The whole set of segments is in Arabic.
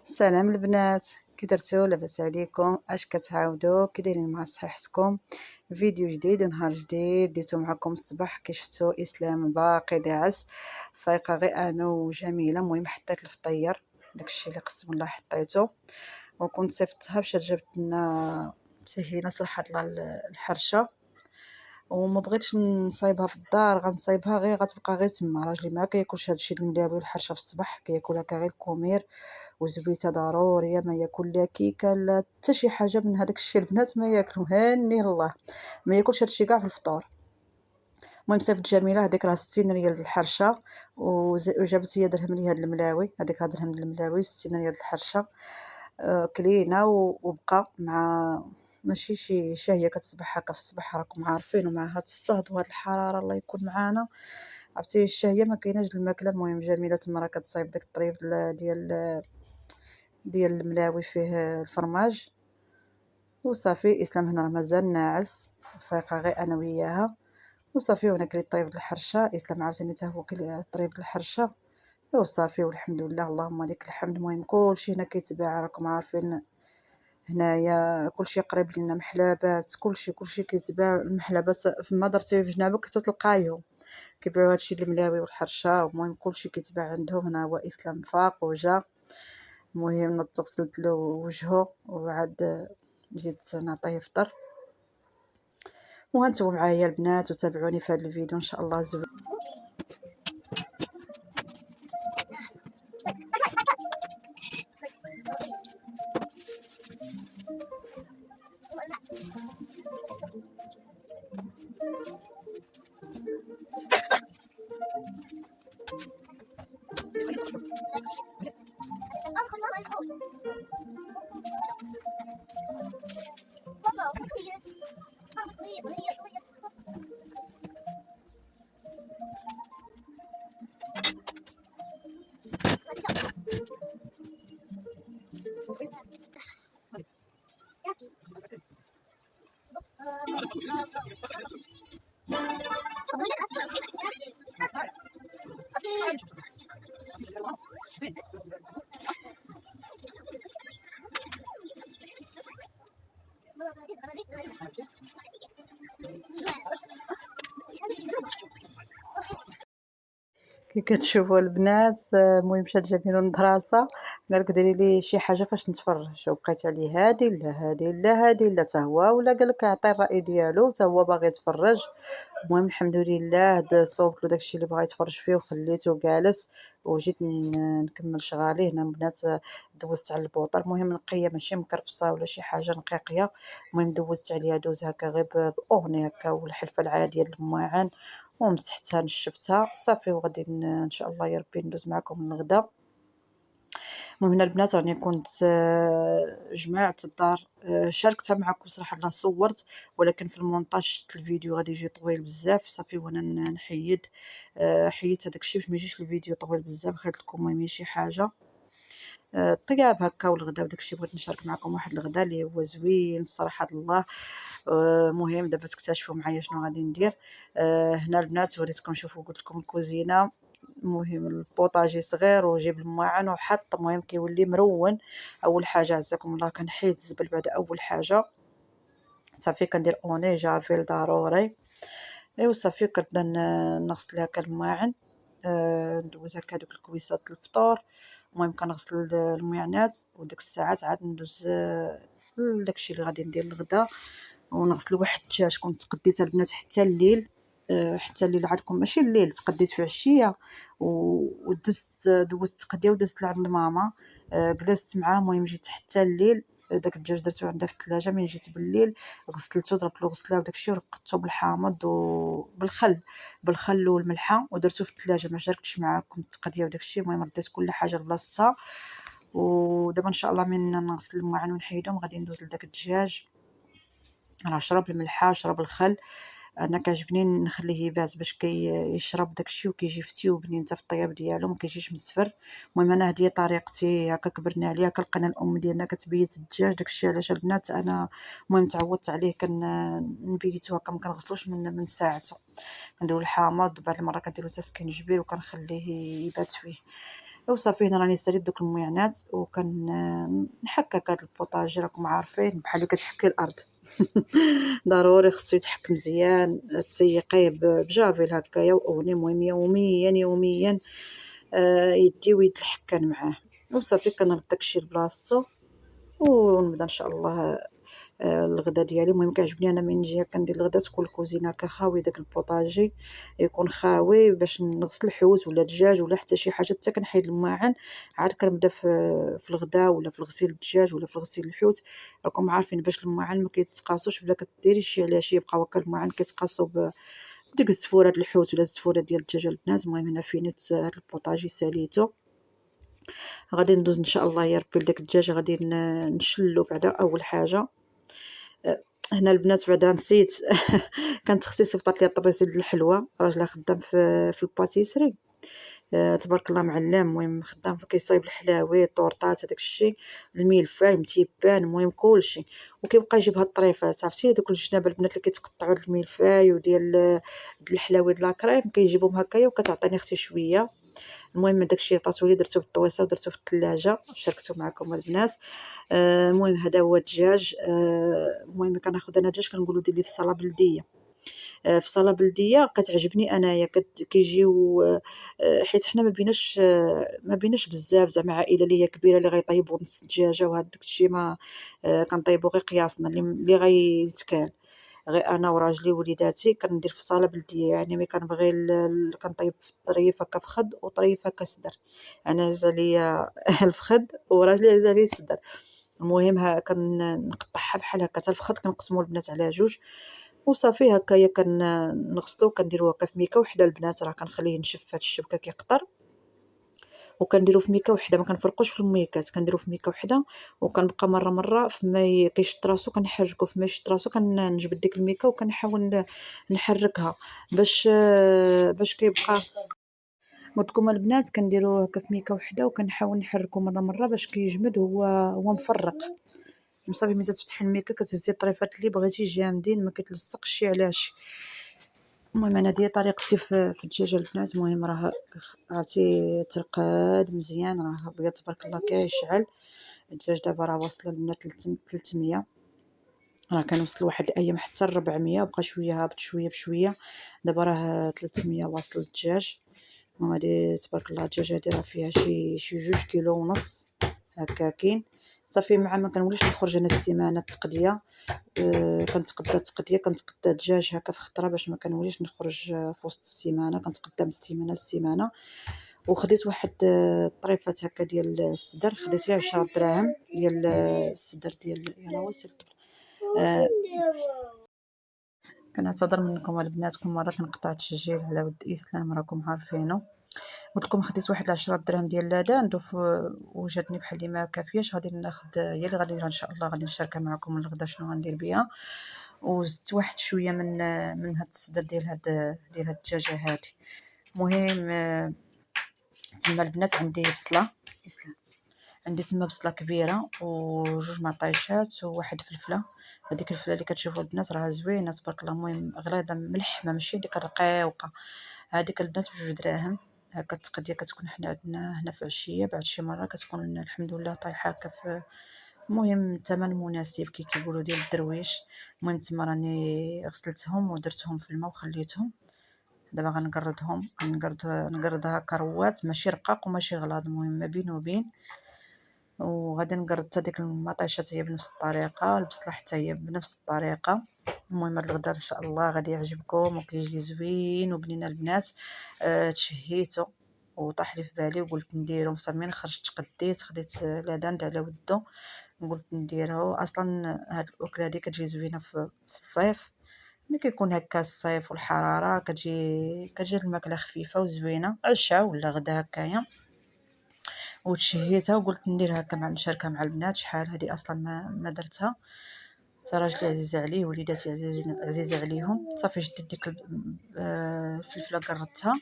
سلام البنات، كي درتو؟ لاباس عليكم؟ اش كتعاودوا؟ كي دايرين مع صحتكم؟ فيديو جديد نهار جديد ديتو معكم الصباح. كي شفتوا اسلام باقي ناعس، فايقه غير انا وجميله. المهم حطيت الفطير، داكشي اللي قسم الله حطيته، وكنت صيفطتها باش جبت لنا سهيله صراحه الله الحرشه، وما بغيتش نصايبها في الدار. غنصايبها غير غتبقى غير تما. راجلي ما كياكلش هادشي الملاوي والحرشه في الصباح، كياكلها غير الكومير وزبيته ضروريه. ما ياكل لا كيكه لا حتى شي حاجه من هذاك الشيء. البنات ما ياكلوا هاني الله، ما ياكلش هادشي كاع في الفطور. المهم صيفط جميله هذيك راه 60 ريال الحرشه، وجابت هي درهم لي هاد الملاوي، هذيك راه درهم الملاوي و60 ريال الحرشه. كلينا وبقى مع ماشي شي شاهيه كتصبح هكا في الصباح، راكم عارفين، ومع هاد الصهد وهاد الحراره الله يكون معانا. عرفتي الشاهيه ما كايناش الماكله. المهم جميله تما راه كتصايب داك الطريف ديال الملاوي فيه الفرماج وصافي. اسلام هنا راه مازال ناعس، فايقه غير انا وياها وصافي. وانا كليت طريف الحرشه، اسلام عاوتاني حتى هو كلي طريف الحرشه وصافي، والحمد لله اللهم لك الحمد. المهم كلشي هنا كيتباع، راكم عارفين هنايا كلشي قريب لينا، محلابات كلشي كيتباع. المحلبات فما درتي في جنابك حتى تلقايهم كيبيعوا هادشي الملاوي والحرشه. المهم كلشي كيتباع عندهم. هنا هو اسلام فاق وجا. المهم نضت غسلت له وجهه وعاد جيت نعطيه يفطر. وهانتوما معايا البنات وتابعوني في هذا الفيديو ان شاء الله زوين. كي كتشوفوا البنات، المهم مشات جميله للمدرسه، قالك ديري لي شي حاجه فاش نتفرج، وبقيت عليه هادي لا هادي لا هادي لا حتى هو، ولا قالك عطي الراي ديالو حتى هو باغي يتفرج. المهم الحمد لله صوبت له داكشي اللي بغا يتفرج فيه وخليته جالس، وجيت نكمل شغالي هنا البنات. دوزت على البوطه، المهم نقيه ماشي مكرفصه ولا شي حاجه نقيقيه. المهم دوزت عليها دوز هكا غير باغنيه هكا والحلفه العاديه ديال الماعن، ومسحتها نشفتها صافي. وغادي ان شاء الله يا ربي ندوز معكم الغدا. المهم هنا البنات راني كنت جمعت الدار، شاركتها معكم صراحه. الله صورت، ولكن في المونتاج شفت الفيديو غادي يجي طويل بزاف صافي. وانا نحيد حيدت هذاك الشيء باش ما يجيش الفيديو طويل بزاف. خليت لكم المهم شي حاجه الطياب هكا والغدا وداك الشيء. بغيت نشارك معكم واحد الغدا اللي هو زوين الصراحه الله. المهم دابا تكتشفوا معايا شنو غادي ندير. هنا البنات وريتكم، شوفوا قلت لكم الكوزينه. المهم البوطاجي صغير وجيب الماعن وحط. المهم كيولي مرون. اول حاجه عزكم الله كنحيد الزبل بعد اول حاجه صافي. كندير اوني جافيل ضروري. ايوا صافي كنبدا نغسل هكا الماعن، ندوز هكا دوك الكويسات الفطور. المهم كنغسل الماعنات وديك الساعات عاد ندوز لداكشي اللي غادي ندير الغدا. ونغسل واحد الدجاج كنت تقديتها البنات حتى الليل. حتى الليل عندكم ماشي الليل، تقديت في عشيه ودزت دوزت تقديه ودزت لعند ماما. جلست معاه. المهم جيت حتى الليل. داك الدجاج درتو عندها في الثلاجه. من جيت بالليل غسلته، ضربت له غسله وداك الشيء، ورقدته بالحامض بالخل والملحه ودرتو في الثلاجه. ما شاركتش معاكم التقديه وداك الشيء. المهم رديت كل حاجه لبلاصتها. ودابا ان شاء الله من نغسل الماعن ونحيدهم غادي ندوز لداك الدجاج. راه شرب الملحه شرب الخل. انا كعجبني نخليه يبات باش كيشرب داكشي وكيجي فتي وبنين حتى في الطياب ديالو، ما كيجيش مسفر. المهم انا هذه طريقتي هكا كبرنا عليها. كلقينا الام ديالنا كتبيت الدجاج داكشي. علاش البنات انا المهم تعودت عليه نبيتو هكا، ما كنغسلوش من ساعته. كنديرو الحامض بعض المرات كنديرو تسكين جبير وكنخليه يبات فيه. وصافي هنا راني ساليت دوك الميعنات نحكك هاد البوطاجي راكم عارفين بحال اللي كتحكي الارض. ضروري خصو يتحك مزيان، تسيقيه بجافيل هكايا واغني، المهم يوميا يوميا يدي ويد الحكان معاه. وصافي كنرد داكشي لبلاصتو ونبدا ان شاء الله الغدا ديالي. المهم كيعجبني انا من نجي كندير الغدا تكون الكوزينه كخاوي، داك البوطاجي يكون خاوي باش نغسل الحوت ولا الدجاج ولا حتى شي حاجه، حتى كنحيد الماعن عاد كنبدا في الغدا ولا في غسيل الدجاج ولا في غسيل الحوت. راكم عارفين باش الماعن ما كيتقاسوش بلا كديري شي على شي، يبقى هكا الماعن كيتقاسو بديك الزفوره د الحوت ولا الزفوره ديال الدجاج البنات. المهم هنا فينيت هاد البوطاجي ساليتو، غادي ندوز ان شاء الله يا ربي لداك الدجاج، غادي نشلو بعدا اول حاجه. هنا البنات بعدا نسيت كانت اختي صيفطات لي الطبيسي ديال الحلوى، راجلها خدام في الباتيسري تبارك الله معلم. المهم خدام كيصايب الحلاوي الطورطات هذاك الشيء، الملفاي متيبان، المهم كلشي. وكيبقى يجيب هاد الطريفات، عرفتي دوك الجناب البنات اللي كيتقطعوا الملفاي وديال الحلاوي د لاكريم، كيجيبهم هكايا وكتعطيني اختي شويه. المهم داكشي عطاتولي درتو في الطويصه ودرتو في الثلاجه، شاركته معكم البنات. المهم هذا هو الدجاج. المهم كناخذ انا دجاج كنقولوا دير لي في صاله بلديه. في صاله بلديه كتعجبني انايا، كيجيو حيت حنا ما بيناش بزاف زعما عائله اللي هي كبيره اللي غيطيبوا نص دجاجه وهذا الشيء، ما كنطيبوا غير قياسنا اللي غيتكال. غير انا وراجلي ووليداتي كندير في صاله بلديه، يعني ملي كنبغي كنطيب في الطريف هكا فخد وطريف هكا صدر. انا عز عليا الفخد وراجلي عز عليه الصدر. المهم كنقطعها بحال هكا حتى الفخد كنقسمو البنات على جوج، وصافي هكايا كنغسلو كنديرو هكا في ميكه وحده البنات، راه كنخليه ينشف في هاد الشبكه كيقطر، وكنديرو في ميكه وحده، ما كنفرقوش في الميكات، كنديرو في ميكه وحده. وكنبقى مره فما كيشد راسو كنحركو، فما يشد راسو كنجبد ديك الميكه وكنحاول نحركها باش كيبقى. قلت لكم البنات كنديرو هكا في ميكه وحده وكنحاول نحركو مره باش كيجمد هو مفرق. صافي ملي تفتحي الميكه كتهزي الطريفات اللي بغيتي جامدين، ما كيتلصقش شي على شي. المهم انا دي طريقتي في الدجاجه البنات. المهم راه عرفتي ترقاد مزيان، راه بغيت تبارك الله كيشعل الدجاج. دابا راه واصله البنات 300، راه كنوصل واحد الايام حتى 400، بقى شويه هابط شويه بشويه. دابا راه 300 واصل الدجاج. المهم هادي تبارك الله الدجاجه هادي راه فيها شي 2 كيلو ونص هكاكين. صافي مع ما كنوليش نخرج انا السيمانه التقديه. كنتقدى الدجاج هكا في خطره باش ما كنوليش نخرج في وسط السيمانه، كنتقدى من السيمانه للسيمانه. وخديت واحد الطريفات هكا ديال الصدر، خديت فيها 10 دراهم ديال الصدر ديال يلا وصل. آه كنعتذر منكم البنات، كل مره كنقطع التسجيل على ود اسلام راكم عارفينه. قلت لكم خديت واحد 10 دراهم ديال لادان وجاتني بحال اللي ما كافياش، غادي ناخذ هي اللي غادي ان شاء الله غادي نشاركها معكم الغدا شنو غندير بها. وزدت واحد شويه من هاد الصدر ديال هاد الدجاجه هادي. المهم تما البنات عندي بصله، عندي تما بصله كبيره وجوج مطيشات وواحد فلفله. هذيك الفلفله اللي كتشوفوا البنات راه زوينه تبارك الله، المهم غلاضه ملحمه ماشي ديك الرقيقه. هذيك البنات ب2 دراهم هكا التقديه. كتكون حنا عندنا هنا في عشيه، بعد شي مره كتكون الحمد لله طايحه هكا في. المهم الثمن مناسب كي كيقولوا ديال الدرويش. المهم تما راني غسلتهم ودرتهم في الماء وخليتهم. دابا غنقردهم، نقردها كروات ماشي رقاق وماشي غلاض، المهم ما بين وبين. وغادي نقرد حتى ديك المطيشات هي بنفس الطريقه، البصله حتى هي بنفس الطريقه. المهم هاد الغدا ان شاء الله غادي يعجبكم وكيجي زوين وبنين البنات. تشهيتو وطاح لي في بالي وقلت نديرو. صافي من خرجت قديت خديت لادان على ودو قلت نديرو. اصلا هاد الاكله هادي كتجي زوينه في الصيف، ملي كيكون هكا الصيف والحراره كتجي الماكله خفيفه وزوينه، عشاء ولا غدا هكايا. وتشهيتها وقلت ندير هكا مع نشاركها مع البنات. شحال هذه اصلا ما درتها، راجلي عزيز عليه وليداتي عزيزه عليهم. صافي جديت ديك الفلفله قردتها.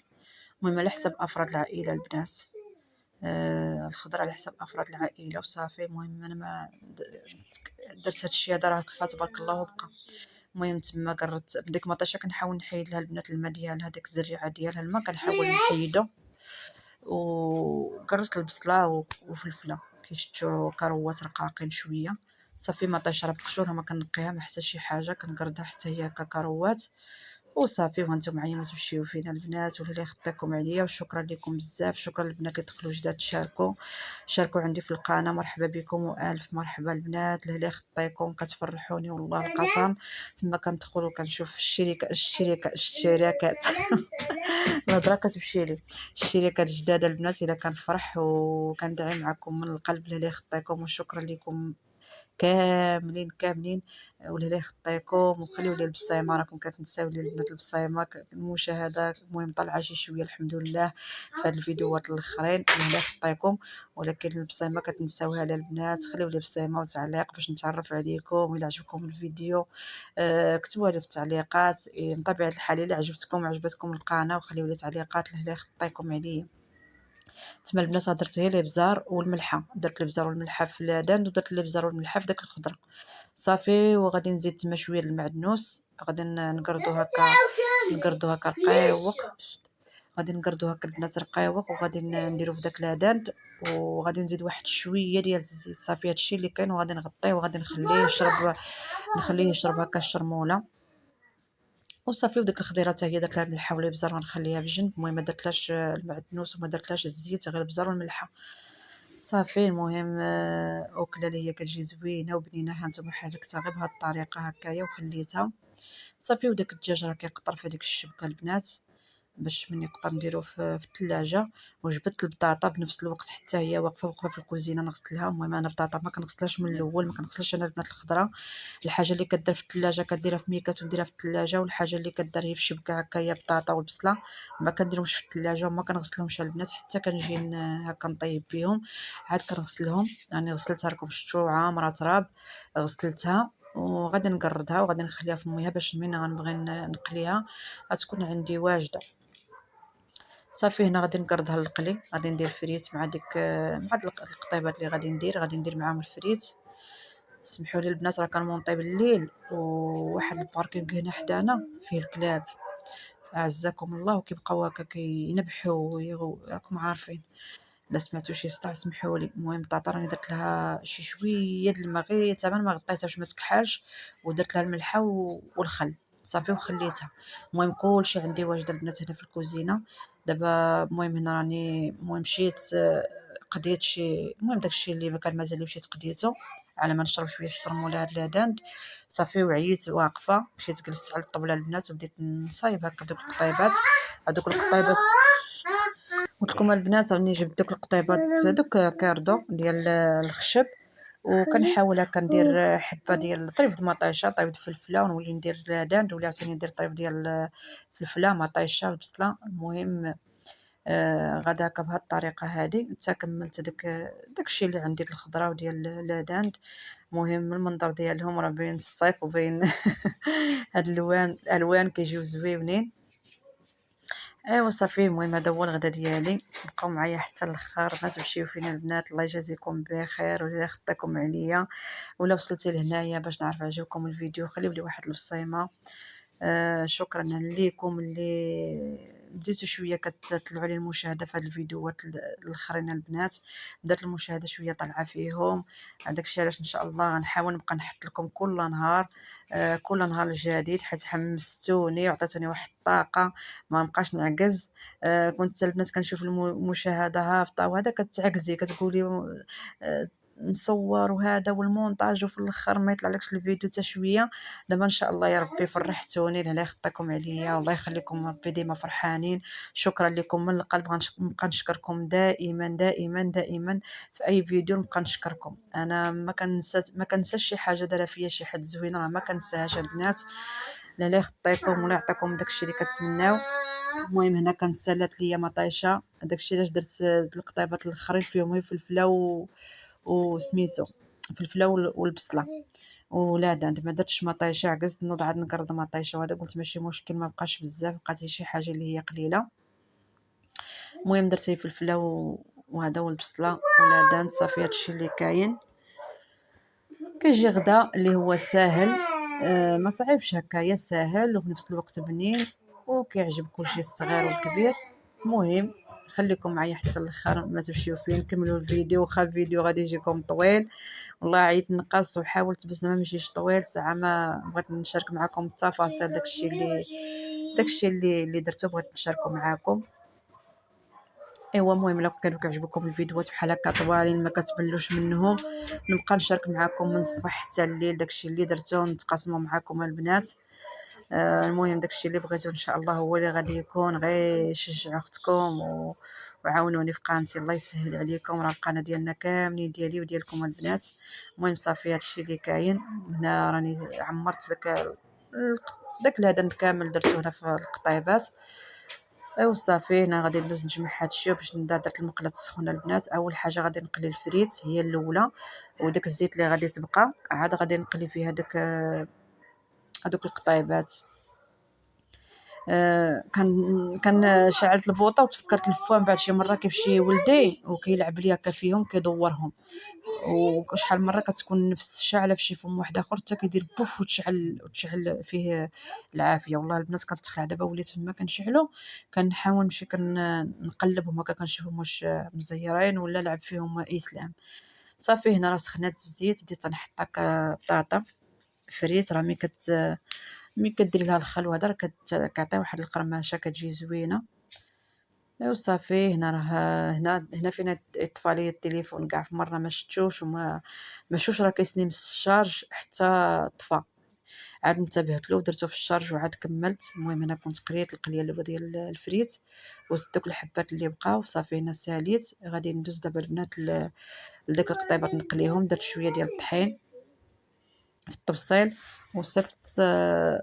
المهم على حسب افراد العائله البنات، الخضره على حسب افراد العائله وصافي. المهم انا ما درت هاد الشيء هذا راه كفا تبارك الله وبقى. المهم تما قردت بديك مطيشه كنحاول نحيد لها البنات الماء ديالها، ديك الزريعه ديالها الماء كنحاول نحيدو. وقررت البصله وفلفله كيشتو كروات رقاقين شويه. صافي ما طيش راه بقشورها ما كنقيها ما حتى شي حاجه، كنقردها حتى هي ككروات وصافي. وانتم معايا ما تمشيو فينا البنات ولا اللي خطيكم عليا. وشكرا لكم بزاف، شكرا للبنات اللي دخلوا جداد شاركوا عندي في القناه. مرحبا بكم والف مرحبا البنات. اللي خطيكم كتفرحوني والله القسم. لما كندخل وكنشوف الشركات الهضره كتمشي لي. الشركات الجداد البنات الا كنفرح وكندعي معكم من القلب. اللي خطيكم وشكرا لكم كاملين. ولا يخطيكم وخليوا لي البصيمه، راكم كتنساو لي البنات البصيمه. المشاهده المهم طالعه شي شويه الحمد لله في هاد الفيديوهات الاخرين. ولا يخطيكم ولكن البصيمه كتنساوها البنات. خليوا لي بصيمه وتعليق باش نتعرف عليكم. الا عجبكم الفيديو كتبوها لي في التعليقات. من طبيعه الحال الا عجبتكم القناه وخليوا لي تعليقات. لا يخطيكم عليا. تما البنات درت غير الابزار والملحه، درت الابزار والملحه في الدان ودرت الابزار والملحه في داك الخضره صافي. وغادي نزيد تما شويه المعدنوس. غادي نقردو هكا رقيوق. غادي نقردو هكا البنات رقيوق وغادي نديرو في داك العداد. وغادي نزيد واحد شويه ديال الزيت صافي. هادشي اللي كاين وغادي نغطيه وغادي نخليه يشرب هكا الشرموله وصافي. وديك الخضيره حتى هي داك الملحه والابزار غنخليها بجنب. المهم ما درتلاش المعدنوس وما درتلاش الزيت، غير الابزار والملحه صافي. المهم اوكله اللي هي كتجي زوينه وبنينه. ها نتوما حركتها غير بهذه الطريقه هكايا وخليتها صافي. وداك الدجاج راه كيقطر في هذيك الشبكه البنات باش من يقدر نديرو في الثلاجه. وجبت البطاطا بنفس الوقت حتى هي واقفه في الكوزينه نغسلها. المهم انا البطاطا ما كنغسلهاش من الاول، ما كنغسلش انا البنات الخضره. الحاجه اللي كدير في الثلاجه كديرها في ميكات ونديرها في الثلاجه، والحاجه اللي كدير هي في الشبكه هكا هي البطاطا والبصله ما كنديرهمش في الثلاجه وما كنغسلهمش البنات حتى كنجي هكا نطيب بهم عاد كنغسلهم. يعني غسلتها راكم شفتوا عامره تراب غسلتها وغادي نقردها وغادي نخليها في ميها باش من غنبغي نقليها غتكون عندي واجده صافي. هنا غادي نقردها للقلي. غادي ندير فريت مع ديك القطيبات اللي غادي ندير معاهم الفريت. سمحوا لي البنات راه كنمونطي بالليل وواحد الباركينغ هنا حدانا فيه الكلاب اعزكم الله وكيبقاو هكا كينبحوا راكم عارفين. لا سمعتوا شي صداع سمحوا لي. المهم البطاطا راني درت لها شي شويه د الماء غير تمام ما غطيتها باش ما تكحالش ودرت لها الملحه والخل صافي وخليتها. المهم كلشي عندي واجد البنات هنا في الكوزينه دابا. المهم هنا راني مشيت قضيت شي المهم داكشي اللي ما كان مازال مشيت قضيته على ما نشرب شويه الشرموله هاد العداد صافي. وعييت واقفه مشيت جلست على الطبله البنات وبديت نصايب هكا هذوك القطيبات قلت لكم البنات راني جبت دوك القطيبات دوك كاردو ديال الخشب وكنحاول هكا ندير حبه ديال طريف د مطيشه طريف د الفلفله ونولي ندير داند ولا عاوتاني ندير طريف ديال الفلفله مطيشه البصله. المهم غدا هكا بهذه الطريقه هذه حتى كملت داكشي اللي عندي الخضره وديال الداند. المهم المنظر ديالهم راه بين الصيف وبين هاد الالوان كيجيو زويونين. ايوا صافي. المهم هذا هو الغدا ديالي. بقاو معايا حتى الاخر ما تمشيو فينا البنات. الله يجازيكم بخير ولا خطيكم عليا ولا وصلتي لهنايا باش نعرف عجبكم الفيديو خليو لي واحد البصيمه. شكرا ليكم اللي بديتوا شويه كتطلعوا لي المشاهده في هاد الفيديوهات الاخرين البنات. بدات المشاهده شويه طالعه فيهم. هذاك الشيء علاش ان شاء الله غنحاول نبقى نحط لكم كل نهار جديد حيت حمستوني وعطيتوني واحد الطاقه ما نبقاش نعجز. كنت البنات كنشوف المشاهده هابطه وهذا كتعجزي كتقولي نصور وهذا والمونتاج وفي الاخر ما يطلع لكش الفيديو حتى شويه. دابا ان شاء الله يا ربي فرحتوني. الله يخطيكم عليا والله يخليكم ربي ديما فرحانين. شكرا لكم من القلب. غنبقى نشكركم دائما دائما دائما في اي فيديو نبقى نشكركم. انا ما كنساش شي حاجه دار فيا شي حد زوين راه ما كنساهاش البنات. لا يخطيكم ولا يعطيكم داكشي اللي كتمناو. المهم هنا كانت سالات ليا مطيشه داكشي علاش درت القطيبات الاخرين فيهم غير فلفله وسميتو الفلفله والبصله ولا دانت ما درتش مطيشه عكزت نوض عاد نقرض مطيشه وهذا قلت ماشي مشكل ما بقاش بزاف بقات شي حاجه اللي هي قليله. المهم درت الفلفله وهذا والبصله ولا دانت صافي هادشي اللي كاين. كيجي غدا اللي هو ساهل ما صعيبش هكايا ساهل وفي نفس الوقت بنين وكيعجب كلشي الصغير والكبير. المهم خليكم معايا حتى الاخر، ما تمشيو فين، كملوا الفيديو واخا الفيديو غادي يجيكم طويل. والله عييت نقص وحاولت باش ما نمشيش طويل، ساعه ما بغيت نشارك معكم التفاصيل، داكشي اللي درتو بغيت نشاركو معكم. ايوا المهم الا كانوا كيعجبكم الفيديوهات بحال هكا طوالين ما كتبلوش منهم، نبقى نشارك معكم من الصباح حتى الليل داكشي اللي درتو، نتقاسموا معكم البنات. المهم داكشي اللي بغيتو ان شاء الله هو اللي غادي يكون، غير شجعوا اختكم وعاونوني في قناتي، الله يسهل عليكم. راه القناه ديالنا كاملين ديالي وديالكم البنات. المهم صافي هادشي اللي كاين هنا، راني عمرت داك الهدن كامل درتو هنا في القطيبات. ايوا صافي هنا غادي ندوز نجمع هادشي باش ندير داك المقله السخونه البنات. اول حاجه غادي نقلي الفريت هي الاولى، وداك الزيت اللي غادي تبقى عاد غادي نقلي فيها هادوك القطيبات. كان شعلت البوطه وتفكرت الفوان بعد شي مره كيمشي ولدي وكيلعب ليا هكا فيهم كيدورهم، وشحال مره كتكون نفس الشعله فشي فم واحد اخر حتى كيدير بوف وتشعل فيه العافيه. والله البنات كنتخلع دابا وليت فما كنشعلو كنحاول نمشي نقلبهم هكا كنشوفهم واش مزيرين ولا لعب فيهم اسلام. صافي هنا راه سخنات الزيت، بديت نحط هكا بطاطا فريت. راه ملي كديري لها الخل وهذا راه كتعطي واحد القرمشه كتجي زوينه. ايوا صافي هنا راه هنا فين طفى لي التليفون كاع في مره ما شفتوش ما شفتوش راه كيسني من الشارج حتى طفى. عاد انتبهت له ودرتو في الشارج وعاد كملت. المهم هنا كنت قريت القليه الاولى ديال الفريت وزدت دوك الحبات اللي بقاو صافي هنا ساليت. غادي ندوز دابا البنات لداك القطيبات نقليهم. درت شويه ديال الطحين في الطبسيل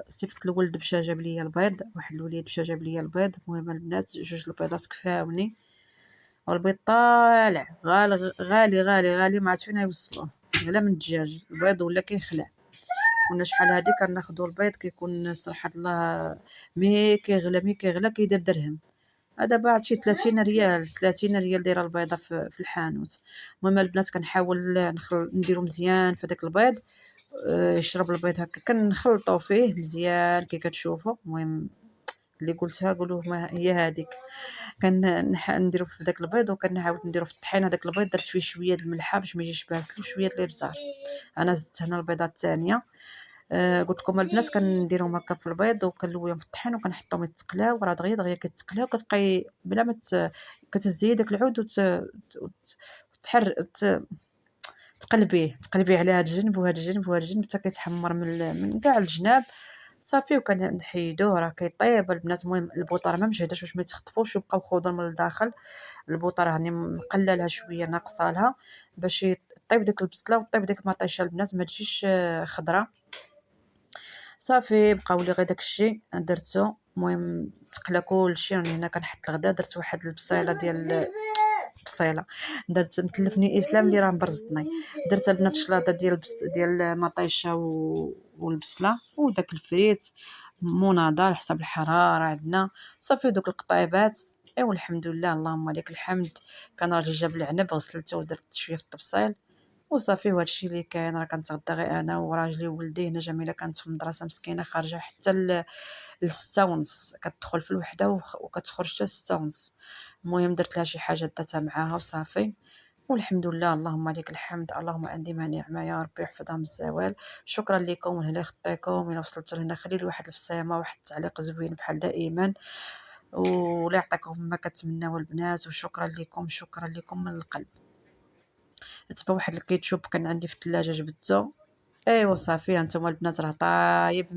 صيفط الولد باش جاب لي البيض، واحد الوليد باش جاب لي البيض. المهم البنات جوج البيضات كفاوني، والبيض طالع غالي غالي غالي غالي، ما عرفت فين يوصلوه. غلا من الدجاج البيض ولا كيخلع. كنا شحال هادي كناخذوا البيض كيكون صراحه الله مي كيغلى كيدير درهم. هذا باع شي 30 ريال 30 ريال دايره البيضه في الحانوت. المهم البنات كنحاول نديرو مزيان في داك البيض، يشرب البيض هكا كنخلطو فيه مزيان كي كتشوفوا. المهم اللي قلتها قولوه ما هي هذيك. نديرو في داك البيض وكنعاود نديرو في الطحين هذاك البيض. درت فيه شويه د الملحه باش ما يجيش باسل وشويه د الابزار. انا زدت هنا البيضه الثانيه. قلت لكم البنات كنديرهم هكا في البيض وكنلويهم في الطحين وكنحطهم يتقلاو، راه دغيا كيتقلاو كتبقاي بلا ما كتهزي داك العود وتحر تقلبيه على هاد الجنب وهاد الجنب وهاد الجنب حتى كيتحمر من كاع الجناب. صافي وكنحيدوه راه كيطيب البنات. المهم البوطه راه ما مجهداش باش ما يتخطفوش ويبقاو خضر من الداخل. البوطه راني مقللها شويه ناقصه لها باش طيب ديك البصله وطيب ديك المطيشه البنات ما تجيش خضره. صافي بقاو لي غير داكشي درتو. المهم تقلا كلشي. راني هنا كنحط الغدا درت واحد البصيله ديال بصيله درت متلفني اسلام اللي راه مبرزطني. درت البنات شلاضه ديال المطيشه والبصله وداك الفريت مناضه على حسب الحراره عندنا. صافي دوك القطيبات. ايوا الحمد لله اللهم لك الحمد. كان راجل جاب العنب غسلته ودرت شويه في الطبسيل وصافي. وهادشي اللي كاين راه كنتغدى غير انا وراجلي وولدي. هنا جميله كانت في المدرسه مسكينه خارجه حتى لستة ونص، كتدخل في الوحده وكتخرج حتى 6:30. المهم درت لها شي حاجه داتها معاها وصافي والحمد لله اللهم لك الحمد. اللهم اديمها نعمه يا ربي يحفظها من الزوال. شكرا لكم ولهلا يخطيكم الى وصلتوا لهنا خلي لي واحد الابتسامه واحد التعليق زوين بحال دائما ولا يعطيكم ما كتمناو البنات. وشكرا لكم من القلب. تبا واحد الكيتشوب كان عندي في الثلاجه جبدته. ايوا صافي هانتوما البنات راه طايب.